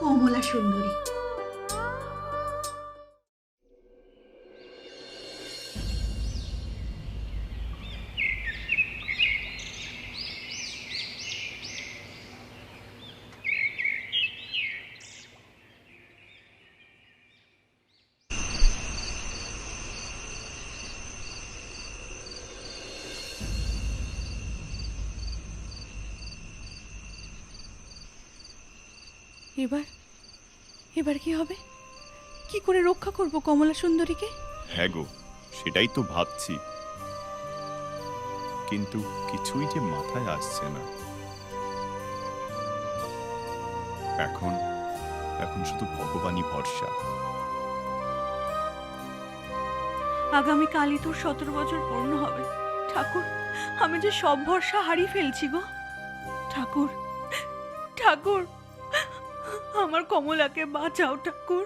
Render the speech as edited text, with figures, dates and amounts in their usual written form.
কমলা সুন্দরী। এবার এবার কি হবে? কি করে রক্ষা করব কমলা সুন্দরীকে? হ্যাঁ গো, সেটাই তো ভাবছি, কিন্তু কিছুই যে মাথায় আসছে না। এখন এখন শুধু ভগবানই ভরসা। আগামীকালই তোর 17 বছর পূর্ণ হবে। ঠাকুর, আমি যে সব ভরসা হারিয়ে ফেলছি গো। ঠাকুর, ঠাকুর, আমার কমলাকে বাঁচাও ঠাকুর।